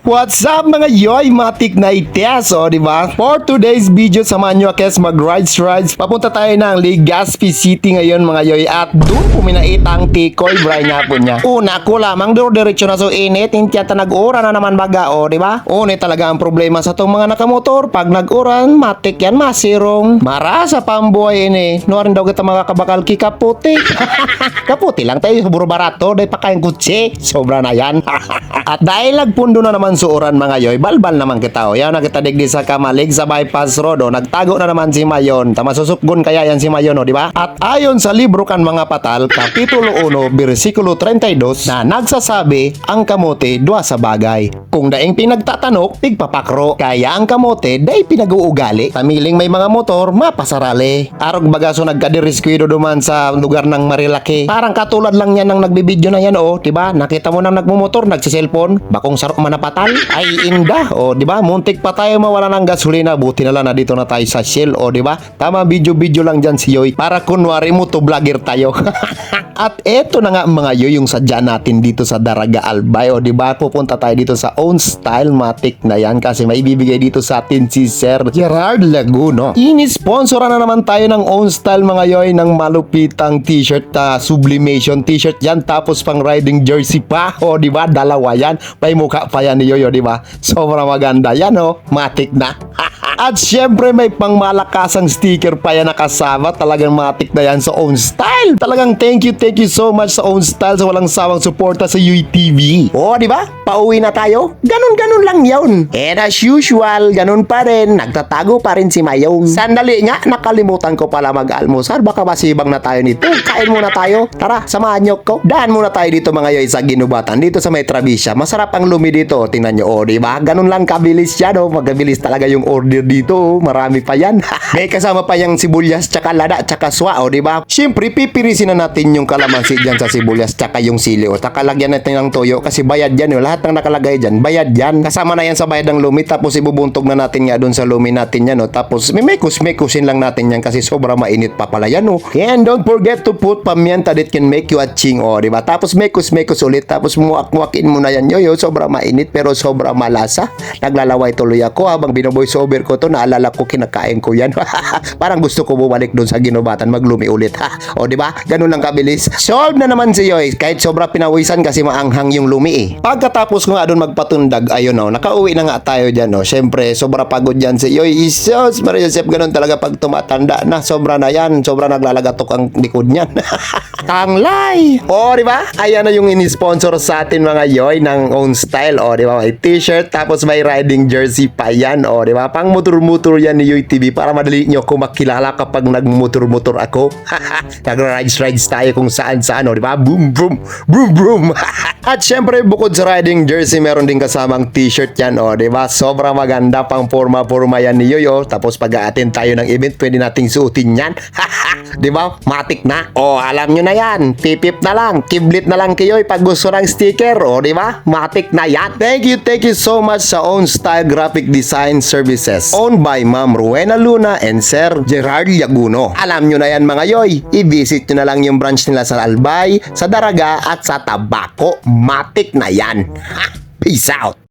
What's up mga yoy, matik na ites, o diba? For today's video, samahan nyo akes mag-rides. Papunta tayo ng Legazpi City ngayon mga yoy. At doon puminaita ang tikoy, bray nga po niya. Una ko lamang, diretso na so init, hindi yata nag-ura na naman baga, o diba? Una talaga ang problema sa tong mga nakamotor. Pag nag-uran, matik yan, masirong. Marasa pa ang buhay ini. Nuwarin daw kita mga kabakal kikaputi. Kaputi lang tayo, buro barato, dahil pa kayang kutsi. Sobra na yan. At dahil nagpundo na naman suoran mga yoy, balbal naman kita o. Yan na kita digdi sa Kamalig sa bypass road o. Nagtago na naman si Mayon. Tamasusukgon kaya yan si Mayon o, di ba? At ayon sa libro kan mga patal, Kapitulo 1, versikulo 32, na nagsasabi, ang kamote dua sa bagay. Kung daing pinagtatanok, tigpapakro. Kaya ang kamote, dahi pinag-uugali. Tamiling may mga motor, mapasarali. Arog bagaso nagkadiriskwado duman sa lugar ng Marilaki. Parang katulad lang yan ng nagbibideo na yan o, di ba? Nakita mo nang nagmumotor, nagsiselfon, bakong sarok manapatal. Ay inda, o di ba? Muntik pa tayo mawala ng gasolina, buti na lang na dito na tayo sa Shell, o di ba? Tama, video lang dyan si Yoy para kunwari mo to vlogger tayo. At eto na nga mga yoy, yung sadya natin dito sa Daraga Albay, o di ba? Pupunta tayo dito sa Own Style Matic na yan kasi may ibibigay dito sa atin si Sir Gerard Laguno. Ini-sponsoran na naman tayo ng Own Style mga yoy ng malupitang t-shirt, sublimation t-shirt yan, tapos pang riding jersey pa, o di ba? Dalawa yan, may mukha pa yan ni Yoyo, di ba? Sobrang maganda yan, o. Matic na. At syempre may pangmalakasang sticker pa yan nakasama. Talagang matik na yan sa Own Style. Talagang thank you so much sa Own Style sa walang sawang suporta sa UTV. O, di ba? Pauwi na tayo. Ganun lang yun. And as usual, ganun pa rin. Nagtatago pa rin si Mayong. Sandali nga, nakalimutan ko pala mag-almusar. Baka masibang na tayo nito. Kain muna tayo. Tara, samahan nyo ko. Daan muna tayo dito mga yoy sa Ginubatan. Dito sa may Travisya. Masarap ang lumi dito. Tingnan nyo, o, di ba? Ganun lang kabilis yan, o. Magabilis talaga yung order dito, marami pa yan. May kasama pa yung sibuyas, tsaka lada, tsaka swa, o diba? Siyempre, pipirisin na natin yung kalamansi dyan sa sibuyas, tsaka yung sili, o. Takalagyan natin ng toyo, kasi bayad yan, o. Lahat ng nakalagay dyan, bayad yan. Kasama na yan sa bayad ng lumi, tapos ibubuntog na natin nga dun sa lumi natin yan, o. Tapos, mekusin lang natin yan, kasi sobra mainit pa pala yan, o. And don't forget to put pamienta that can make you aching, o, diba? Tapos, mekus ulit, tapos muwak-muwakin mo na yan, yo, sobra mainit, pero sobra malasa. Naglalaway tuloy ako, habang binovoice over ko to, naalala ko kinakain ko yan. Parang gusto ko bumalik doon sa Ginubatan, maglumi ulit, ha. O di ba? Ganun lang kabilis. Solve na naman si Yoy kahit sobra pinawisan kasi maanghang yung lumi eh. Pagkatapos ko nga doon magpatundag, ayun o, nakauwi na nga tayo dyan o. Syempre, sobra pagod yan si Yoy. Isos, Maria Joseph, ganun talaga pag tumatanda na, sobra na yan. Sobra naglalagatok ang likod niyan. Tanglay! O, di ba? Ayan na yung ini-sponsor sa atin mga Yoy ng Own Style, o di ba? May t-shirt tapos may riding jersey pa yan, o di ba? Pang motor yan ni UTV para madali nyo ako makilala kapag nagmotor ako. Nag-rides tayo kung saan, o di ba? Boom. At syempre bukod sa riding jersey, meron din kasamang t-shirt yan, o di ba? Sobrang maganda, pang forma yan ni Yoyo. Tapos pag-a-attend tayo ng event, pwede nating suotin yan. Di ba? Matik na. O, alam nyo na yan. Pipip na lang. Kiblit na lang kayo pag gusto ng sticker. O, di ba? Matik na yan. Thank you so much sa Own Style Graphic Design Services. Owned by Ma'am Rowena Luna and Sir Gerard Laguno. Alam nyo na yan mga yoy. I-visit nyo na lang yung branch nila sa Albay, sa Daraga at sa Tabaco. Matik na yan. Peace out.